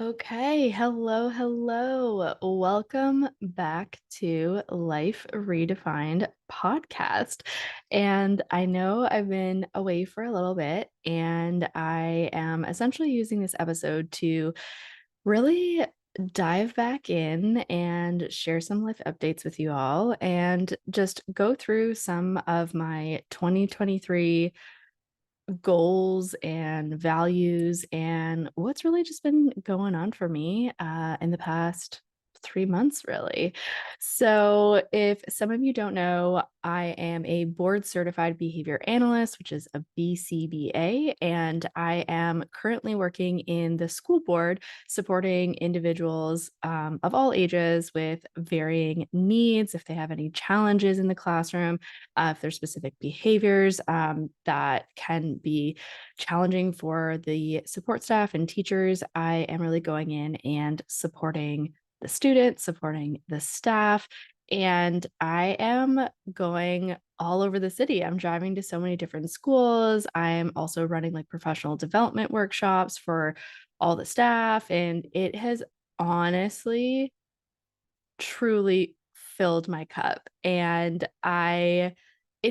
Okay, hello, hello. Welcome back to Life Redefined podcast. And I know I've been away for a little bit, and I am essentially using this episode to really dive back in and share some life updates with you all and just go through some of my 2023 goals and values and what's really just been going on for me in the past 3 months, really. So, if some of you don't know, I am a board certified behavior analyst, which is a BCBA, and I am currently working in the school board supporting individuals of all ages with varying needs. If they have any challenges in the classroom, if there's specific behaviors that can be challenging for the support staff and teachers, I am really going in and supporting the students, supporting the staff. And I am going all over the city. I'm driving to so many different schools. I'm also running like professional development workshops for all the staff. And it has honestly truly filled my cup. And it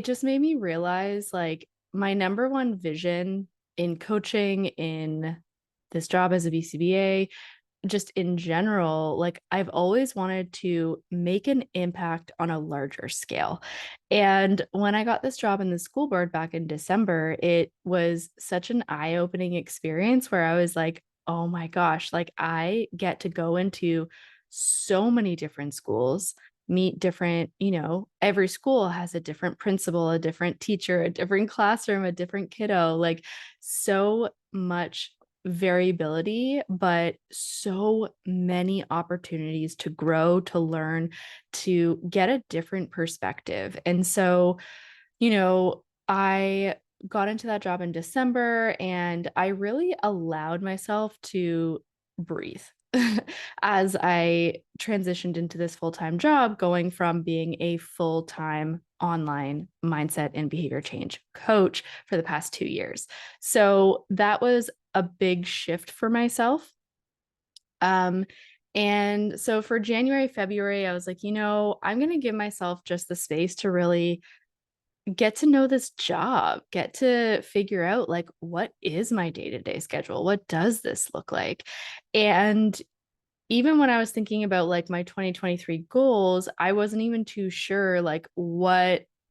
just made me realize like my number one vision in coaching, in this job as a BCBA, just in general, like I've always wanted to make an impact on a larger scale. And when I got this job in the school board back in December, it was such an eye-opening experience where I was like, oh my gosh, like I get to go into so many different schools, meet different, every school has a different principal, a different teacher, a different classroom, a different kiddo, like so much variability, but so many opportunities to grow, to learn, to get a different perspective. And so, I got into that job in December and I really allowed myself to breathe as I transitioned into this full-time job, going from being a full-time online mindset and behavior change coach for the past 2 years. So that was a big shift for myself. Um, and so for January, February, I was like, I'm going to give myself just the space to really get to know this job, get to figure out like, what is my day-to-day schedule? What does this look like? And even when I was thinking about like my 2023 goals, I wasn't even too sure like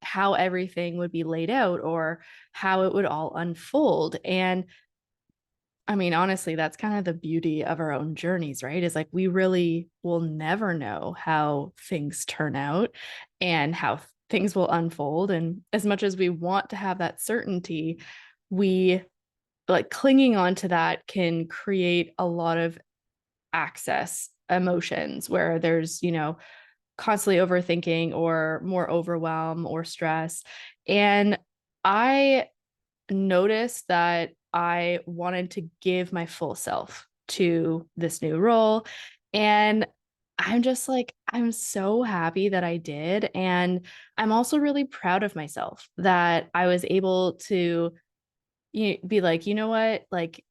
how everything would be laid out or how it would all unfold. And I mean, honestly, that's kind of the beauty of our own journeys, right? Is like we really will never know how things turn out and how things will unfold. And as much as we want to have that certainty, we like clinging on to that can create a lot of access emotions where there's, constantly overthinking or more overwhelm or stress. And I noticed that I wanted to give my full self to this new role. And I'm just like, I'm so happy that I did. And I'm also really proud of myself that I was able to be like, you know what? Like,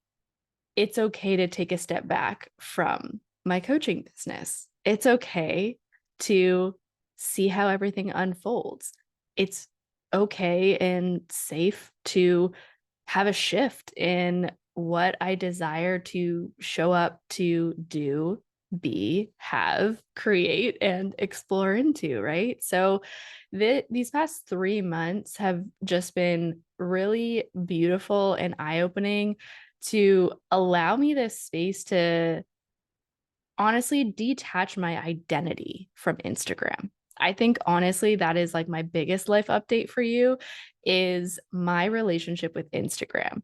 it's okay to take a step back from my coaching business. It's okay to see how everything unfolds. It's okay and safe to have a shift in what I desire to show up to do, be, have, create, and explore into, right? So these past 3 months have just been really beautiful and eye-opening to allow me this space to honestly detach my identity from Instagram. I think honestly that is like my biggest life update for you is my relationship with Instagram.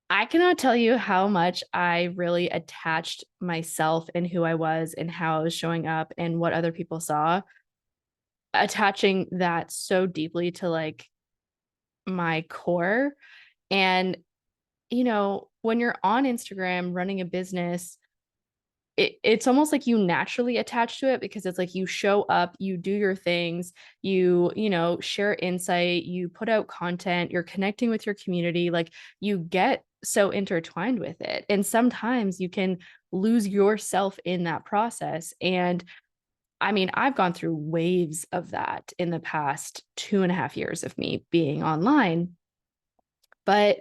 I cannot tell you how much I really attached myself and who I was and how I was showing up and what other people saw, attaching that so deeply to like my core. And, when you're on Instagram running a business, it's almost like you naturally attach to it because it's like you show up, you do your things, share insight, you put out content, you're connecting with your community, like you get so intertwined with it. And sometimes you can lose yourself in that process. And I mean, I've gone through waves of that in the past 2.5 years of me being online, but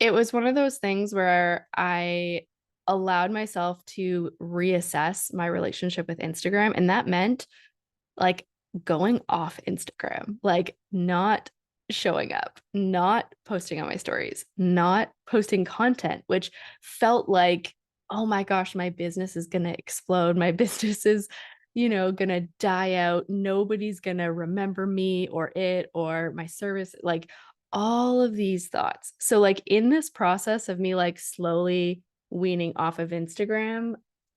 it was one of those things where I allowed myself to reassess my relationship with Instagram. And that meant like going off Instagram, like not showing up, not posting on my stories, not posting content, which felt like, oh my gosh, my business is going to explode. My business is, going to die out. Nobody's going to remember me or it or my service, like all of these thoughts. So, like, in this process of me, like, slowly weaning off of Instagram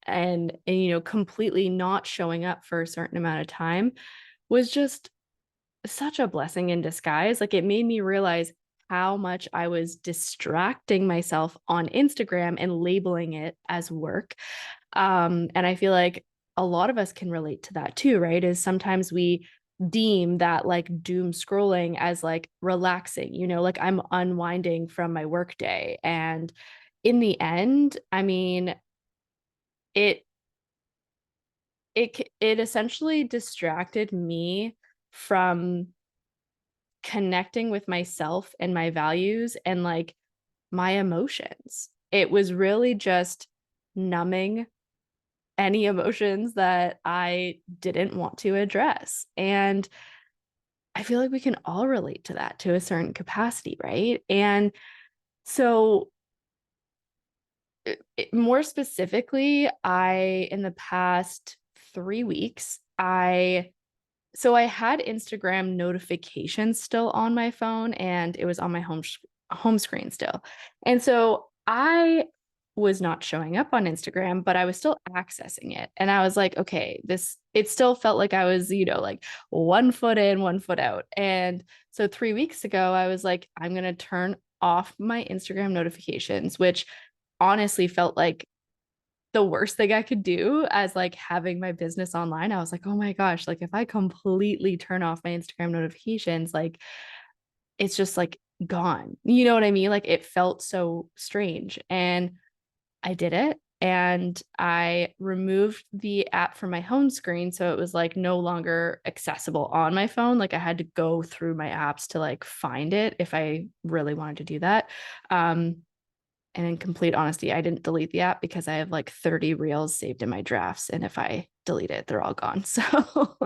and completely not showing up for a certain amount of time was just such a blessing in disguise. Like, it made me realize how much I was distracting myself on Instagram and labeling it as work. And I feel like a lot of us can relate to that too, right? Is sometimes we deem that like doom scrolling as like relaxing, like I'm unwinding from my workday. And in the end, I mean, it it essentially distracted me from connecting with myself and my values and like my emotions. It was really just numbing any emotions that I didn't want to address. And I feel like we can all relate to that to a certain capacity, right? And so more specifically, in the past 3 weeks, I had Instagram notifications still on my phone and it was on my home screen still. And so I was not showing up on Instagram, but I was still accessing it. And I was like, okay, it still felt like I was, like 1 foot in, 1 foot out. And so 3 weeks ago, I was like, I'm going to turn off my Instagram notifications, which honestly felt like the worst thing I could do as like having my business online. I was like, oh my gosh, like if I completely turn off my Instagram notifications, like it's just like gone. You know what I mean? Like it felt so strange. And I did it. And I removed the app from my home screen. So it was like no longer accessible on my phone. Like I had to go through my apps to like find it if I really wanted to do that. And in complete honesty, I didn't delete the app because I have like 30 reels saved in my drafts. And if I delete it, they're all gone. So,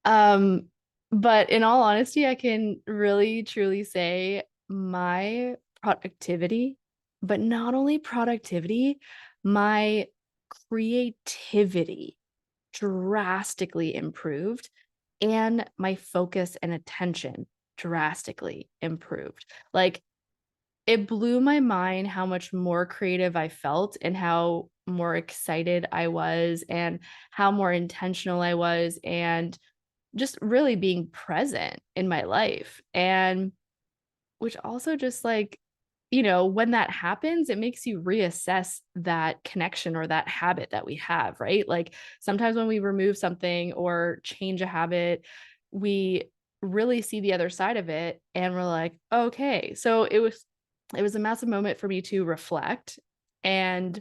um, but in all honesty, I can really truly say my productivity, but not only productivity, my creativity drastically improved and my focus and attention drastically improved. Like it blew my mind how much more creative I felt and how more excited I was and how more intentional I was and just really being present in my life. And which also just like, when that happens, it makes you reassess that connection or that habit that we have, right? Like sometimes when we remove something or change a habit, we really see the other side of it and we're like, okay. So it was a massive moment for me to reflect. And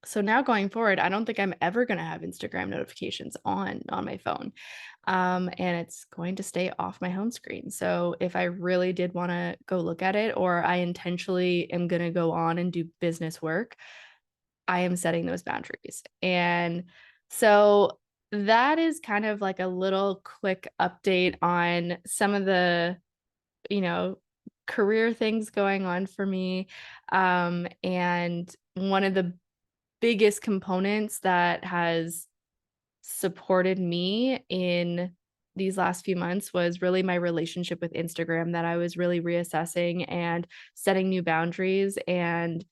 so now going forward, I don't think I'm ever going to have Instagram notifications on my phone. And it's going to stay off my home screen. So if I really did want to go look at it, or I intentionally am going to go on and do business work, I am setting those boundaries. And so that is kind of like a little quick update on some of the, you know, career things going on for me. And one of the biggest components that has supported me in these last few months was really my relationship with Instagram that I was really reassessing and setting new boundaries and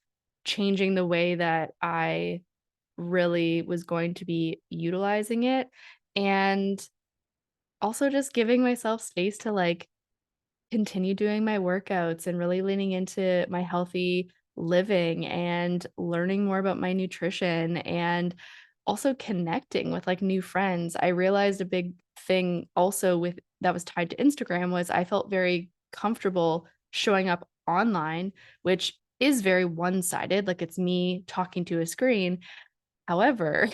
changing the way that I really was going to be utilizing it. And also just giving myself space to like continue doing my workouts and really leaning into my healthy living and learning more about my nutrition and also connecting with like new friends. I realized a big thing also with that was tied to Instagram was I felt very comfortable showing up online, which is very one-sided, like it's me talking to a screen. However,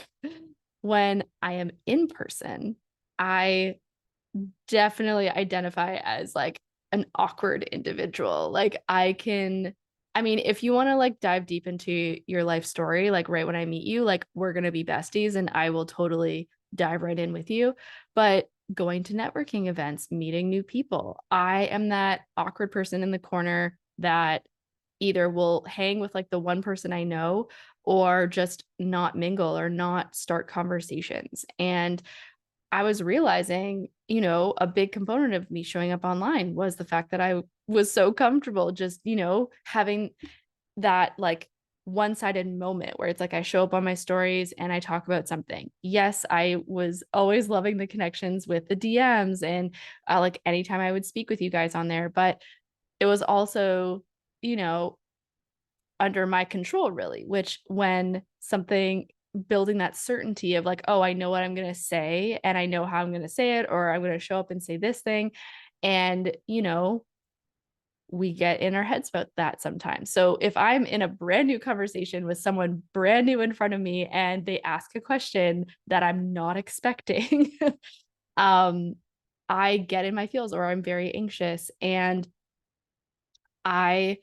when I am in person, I definitely identify as like an awkward individual. Like I mean, if you want to like dive deep into your life story, like right when I meet you, like we're going to be besties and I will totally dive right in with you. But going to networking events, meeting new people, I am that awkward person in the corner that either will hang with like the one person I know or just not mingle or not start conversations. And I was realizing, a big component of me showing up online was the fact that I was so comfortable just, having that like one-sided moment where it's like I show up on my stories and I talk about something. Yes, I was always loving the connections with the DMs and like anytime I would speak with you guys on there, but it was also, you know, under my control really, which when something building that certainty of like, oh, I know what I'm going to say and I know how I'm going to say it, or I'm going to show up and say this thing. And, we get in our heads about that sometimes. So if I'm in a brand new conversation with someone brand new in front of me and they ask a question that I'm not expecting, um, I get in my feels or I'm very anxious. And I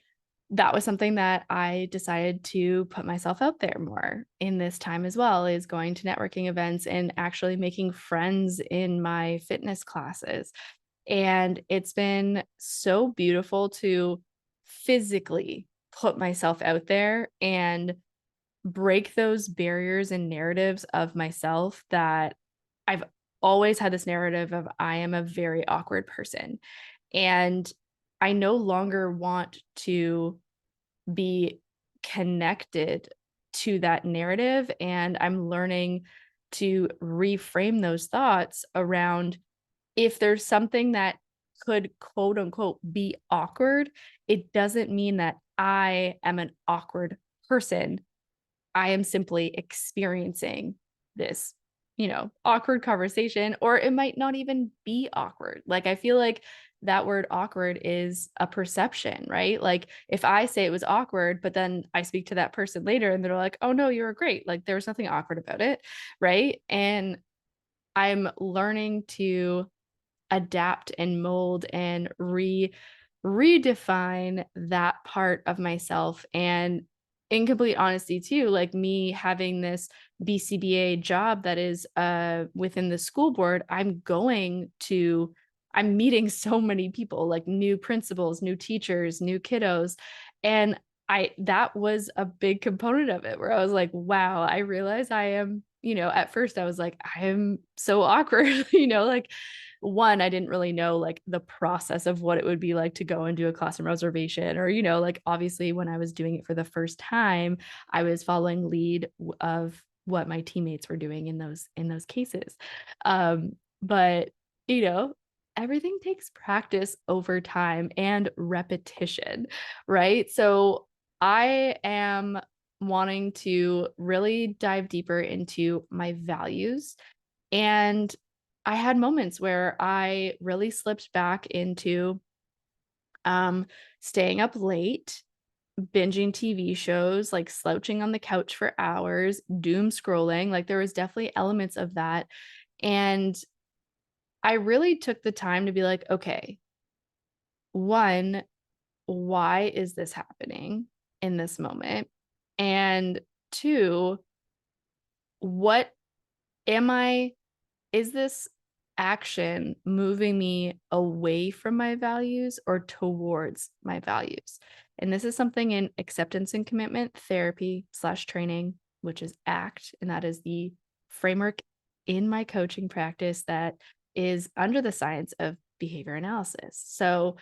that was something that I decided to put myself out there more in this time as well, is going to networking events and actually making friends in my fitness classes. And it's been so beautiful to physically put myself out there and break those barriers and narratives of myself that I've always had this narrative of I am a very awkward person. And I no longer want to be connected to that narrative. And I'm learning to reframe those thoughts around if there's something that could quote unquote be awkward, it doesn't mean that I am an awkward person. I am simply experiencing this, awkward conversation, or it might not even be awkward. Like, I feel like that word awkward is a perception, right? Like, if I say it was awkward, but then I speak to that person later and they're like, oh, no, you were great. Like, there was nothing awkward about it. Right. And I'm learning to adapt and mold and redefine that part of myself. And in complete honesty too, like me having this BCBA job that is within the school board, I'm meeting so many people, like new principals, new teachers, new kiddos. And that was a big component of it where I was like, wow, I realize I am, at first I was like, I am so awkward, like one, I didn't really know like the process of what it would be like to go and do a classroom reservation, or, like obviously when I was doing it for the first time, I was following lead of what my teammates were doing in those cases. But you know, everything takes practice over time and repetition, right? So I am wanting to really dive deeper into my values. And I had moments where I really slipped back into um, staying up late, binging TV shows, like slouching on the couch for hours, doom scrolling. Like there was definitely elements of that. And I really took the time to be like, okay, one, why is this happening in this moment? And two, what am I is this action moving me away from my values or towards my values? And this is something in acceptance and commitment therapy / training, which is ACT. And that is the framework in my coaching practice that is under the science of behavior analysis. So,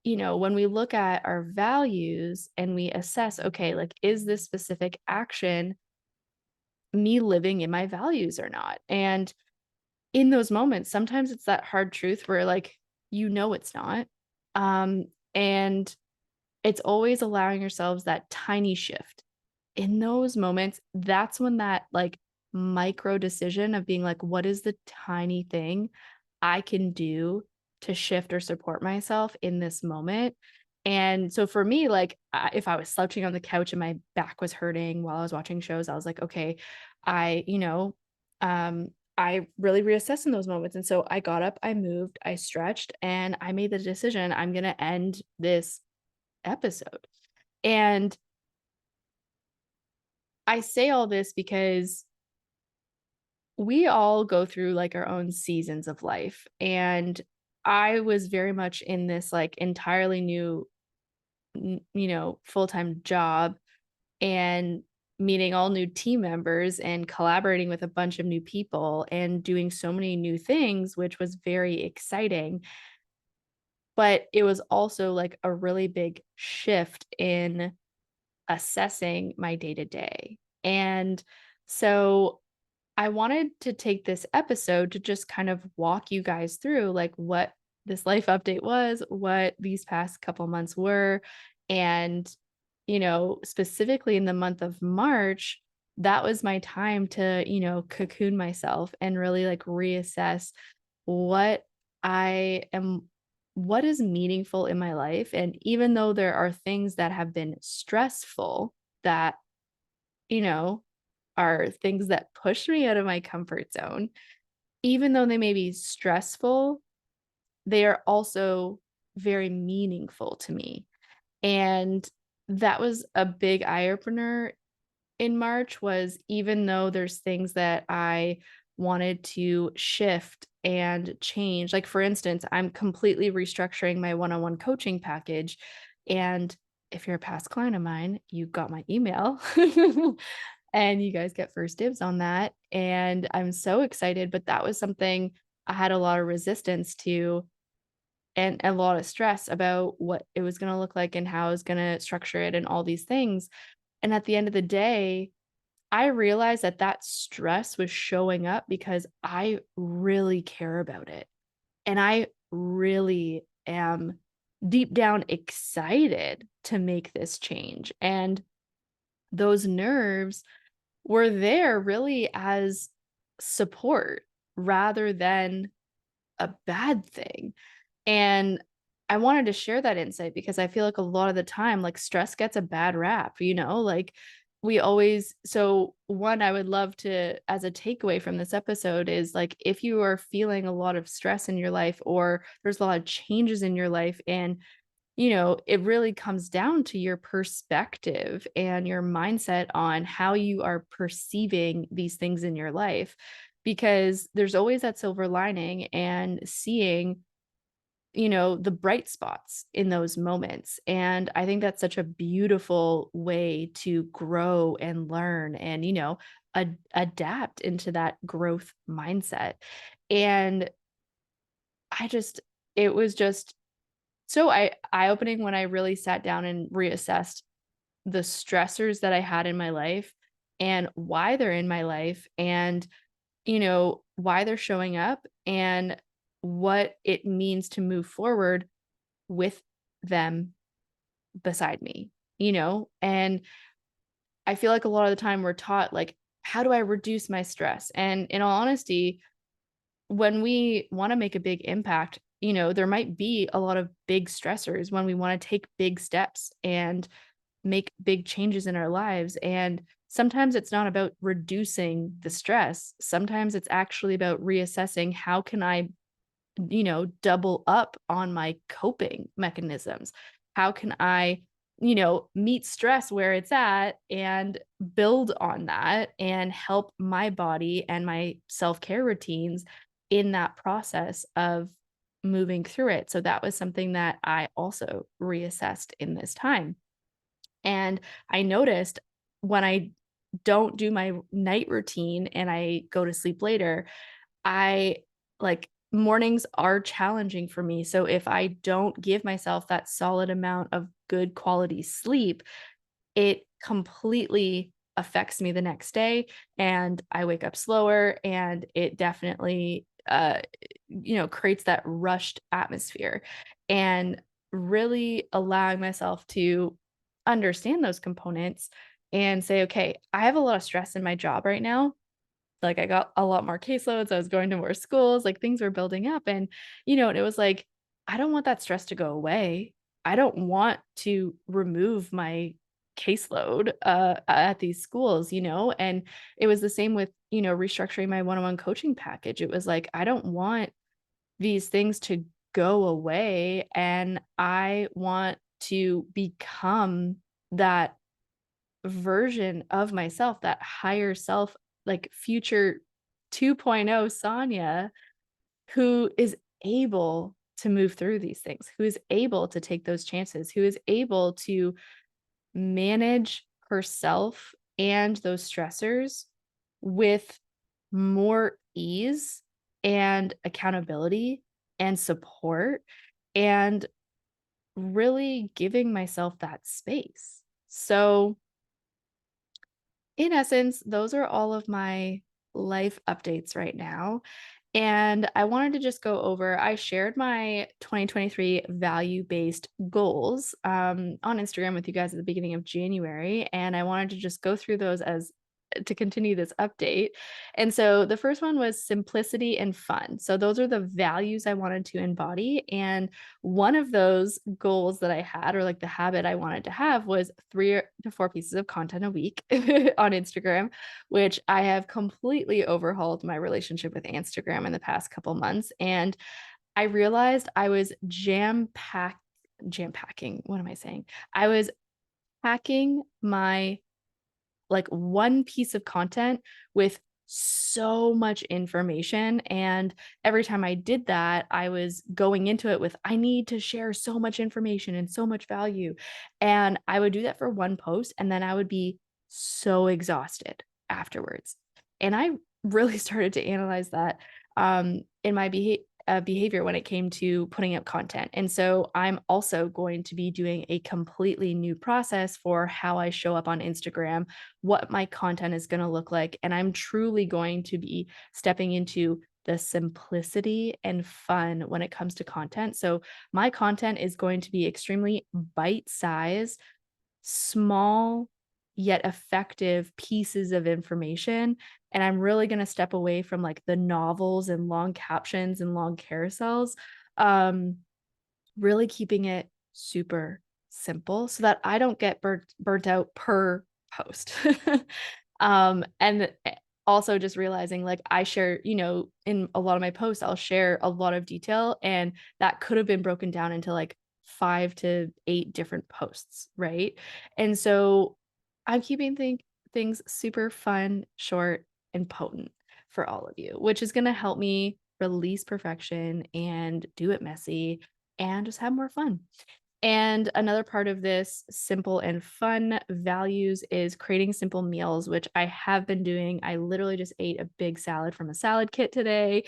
when we look at our values and we assess, okay, like, is this specific action me living in my values or not? And in those moments, sometimes it's that hard truth where like, it's not. And it's always allowing yourselves that tiny shift. In those moments, that's when that like micro decision of being like, what is the tiny thing I can do to shift or support myself in this moment? And so for me, like, if I was slouching on the couch and my back was hurting while I was watching shows, I was like, okay, I, you know, I really reassessed in those moments. And so I got up, I moved, I stretched, and I made the decision I'm going to end this episode. And I say all this because we all go through like our own seasons of life. And I was very much in this like entirely new, full-time job and meeting all new team members and collaborating with a bunch of new people and doing so many new things, which was very exciting. But it was also like a really big shift in assessing my day to day. And so I wanted to take this episode to just kind of walk you guys through like what this life update was, what these past couple months were, and specifically in the month of March, that was my time to, cocoon myself and really like reassess what I am, what is meaningful in my life. And even though there are things that have been stressful that, you know, are things that push me out of my comfort zone, even though they may be stressful, they are also very meaningful to me. And that was a big eye opener in March was even though there's things that I wanted to shift and change. Like for instance, I'm completely restructuring my one-on-one coaching package. And if you're a past client of mine, you got my email and you guys get first dibs on that. And I'm so excited, but that was something I had a lot of resistance to and a lot of stress about what it was going to look like and how I was going to structure it and all these things. And at the end of the day, I realized that that stress was showing up because I really care about it. And I really am deep down excited to make this change. And those nerves were there really as support rather than a bad thing. And I wanted to share that insight because I feel like a lot of the time, like stress gets a bad rap, like we always, so one, I would love to, as a takeaway from this episode is like, if you are feeling a lot of stress in your life or there's a lot of changes in your life and it really comes down to your perspective and your mindset on how you are perceiving these things in your life, because there's always that silver lining and seeing the bright spots in those moments. And I think that's such a beautiful way to grow and learn and, adapt into that growth mindset. And I just, it was just so eye-opening when I really sat down and reassessed the stressors that I had in my life and why they're in my life and why they're showing up and what it means to move forward with them beside me, and I feel like a lot of the time we're taught like, how do I reduce my stress? And in all honesty, when we want to make a big impact, there might be a lot of big stressors when we want to take big steps and make big changes in our lives. And sometimes it's not about reducing the stress. Sometimes it's actually about reassessing how can I, double up on my coping mechanisms? How can I, meet stress where it's at and build on that and help my body and my self-care routines in that process of moving through it. So that was something that I also reassessed in this time. And I noticed when I don't do my night routine and I go to sleep later, I like mornings are challenging for me. So if I don't give myself that solid amount of good quality sleep, it completely affects me the next day and I wake up slower and it definitely creates that rushed atmosphere. And really allowing myself to understand those components and say, okay, I have a lot of stress in my job right now. Like I got a lot more caseloads. I was going to more schools, like things were building up. And, and it was like, I don't want that stress to go away. I don't want to remove my caseload at these schools, and it was the same with, restructuring my one-on-one coaching package. It was like, I don't want these things to go away, and I want to become that version of myself, that higher self, like future 2.0 Sonia, who is able to move through these things, who is able to take those chances, who is able to manage herself and those stressors with more ease and accountability and support, and really giving myself that space. So, in essence, those are all of my life updates right now. And I wanted to just go over, I shared my 2023 value-based goals on Instagram with you guys at the beginning of January. And I wanted to just go through those as to continue this update. And so the first one was simplicity and fun. So those are the values I wanted to embody. And one of those goals that I had, or like the habit I wanted to have, was 3 to 4 pieces of content a week on Instagram, which I have completely overhauled my relationship with Instagram in the past couple months. And I realized I was jam packing. What am I saying? I was packing my like one piece of content with so much information. And every time I did that, I was going into it with, I need to share so much information and so much value. And I would do that for one post, and then I would be so exhausted afterwards. And I really started to analyze that in my behavior when it came to putting up content. And so I'm also going to be doing a completely new process for how I show up on Instagram, what my content is going to look like. And I'm truly going to be stepping into the simplicity and fun when it comes to content. So my content is going to be extremely bite-sized, small yet effective pieces of information. And I'm really going to step away from like the novels and long captions and long carousels. Um, really keeping it super simple so that I don't get burnt out per post. And also just realizing like I share, in a lot of my posts, I'll share a lot of detail, and that could have been broken down into like 5 to 8 different posts, right? And so I'm keeping things super fun, short, and potent for all of you, which is going to help me release perfection and do it messy and just have more fun. And another part of this simple and fun values is creating simple meals, which I have been doing. I literally just ate a big salad from a salad kit today,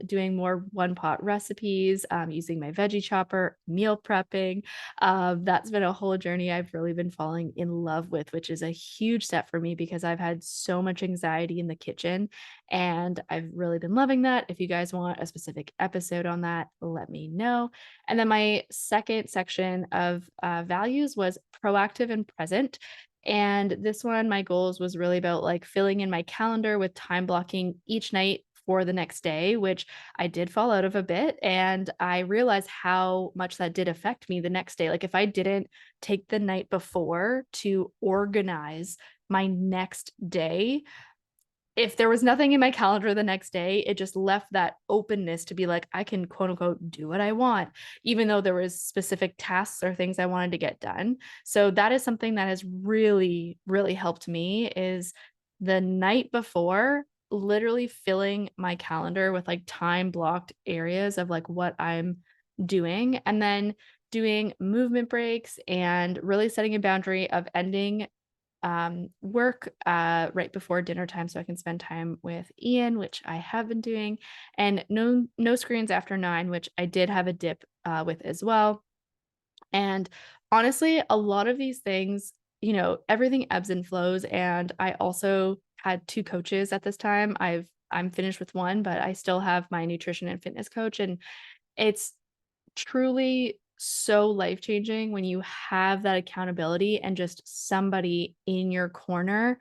doing more one pot recipes, using my veggie chopper, meal prepping. That's been a whole journey I've really been falling in love with, which is a huge step for me because I've had so much anxiety in the kitchen, and I've really been loving that. If you guys want a specific episode on that, let me know. And then my second section of values was proactive and present. And this one, my goals was really about like filling in my calendar with time blocking each night for the next day, which I did fall out of a bit. And I realized how much that did affect me the next day. Like if I didn't take the night before to organize my next day, if there was nothing in my calendar the next day, it just left that openness to be like, I can quote unquote do what I want, even though there was specific tasks or things I wanted to get done. So that is something that has really, really helped me, is the night before literally filling my calendar with like time blocked areas of like what I'm doing, and then doing movement breaks and really setting a boundary of ending work right before dinner time so I can spend time with Ian, which I have been doing, and no screens after 9, which I did have a dip with as well. And honestly, a lot of these things, everything ebbs and flows. And I also had 2 coaches at this time. I'm finished with one, but I still have my nutrition and fitness coach, and it's truly so life-changing when you have that accountability and just somebody in your corner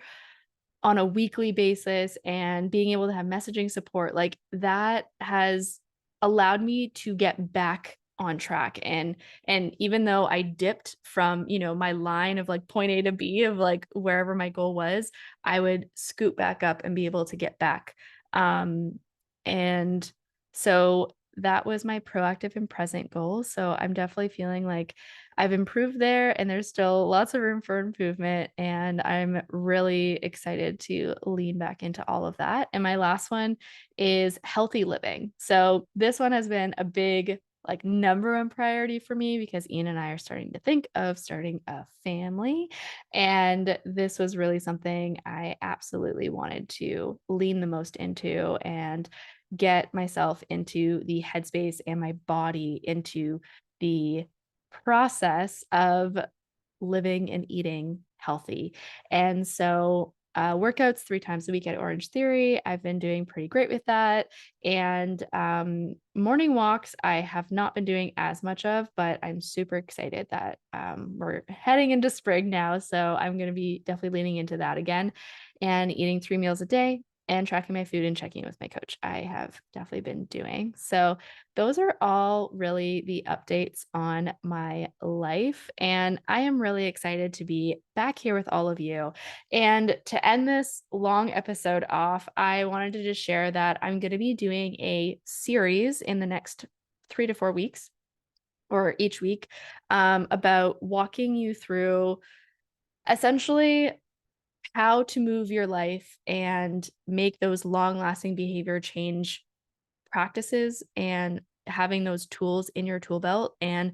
on a weekly basis, and being able to have messaging support. Like that has allowed me to get back on track. And even though I dipped from, my line of like point A to B of like wherever my goal was, I would scoot back up and be able to get back. And so that was my proactive and present goal. So I'm definitely feeling like I've improved there and there's still lots of room for improvement. And I'm really excited to lean back into all of that. And my last one is healthy living. So this one has been a big like number one priority for me because Ian and I are starting to think of starting a family. And this was really something I absolutely wanted to lean the most into and get myself into the headspace and my body into the process of living and eating healthy. And so, workouts 3 times a week at Orange Theory. I've been doing pretty great with that. And morning walks, I have not been doing as much of, but I'm super excited that we're heading into spring now. So I'm going to be definitely leaning into that again and eating 3 meals a day and tracking my food and checking in with my coach. I have definitely been doing. So those are all really the updates on my life. And I am really excited to be back here with all of you. And to end this long episode off, I wanted to just share that I'm going to be doing a series in the next 3 to 4 weeks or each week about walking you through essentially how to move your life and make those long lasting behavior change practices and having those tools in your tool belt. And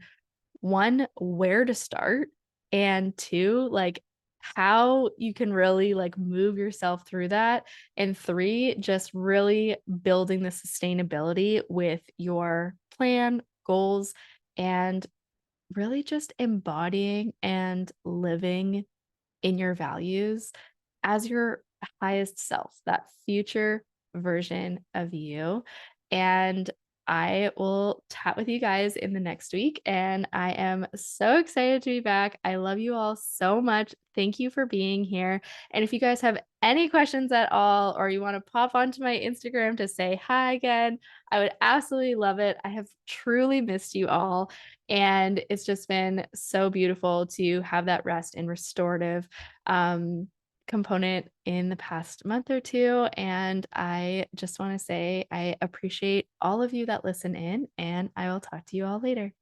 one, where to start, and two, like how you can really like move yourself through that, and three, just really building the sustainability with your plan, goals, and really just embodying and living in your values as your highest self, that future version of you. And I will chat with you guys in the next week. And I am so excited to be back. I love you all so much. Thank you for being here. And if you guys have any questions at all, or you want to pop onto my Instagram to say hi again, I would absolutely love it. I have truly missed you all. And it's just been so beautiful to have that rest and restorative component in the past month or two. And I just want to say I appreciate all of you that listen in, and I will talk to you all later.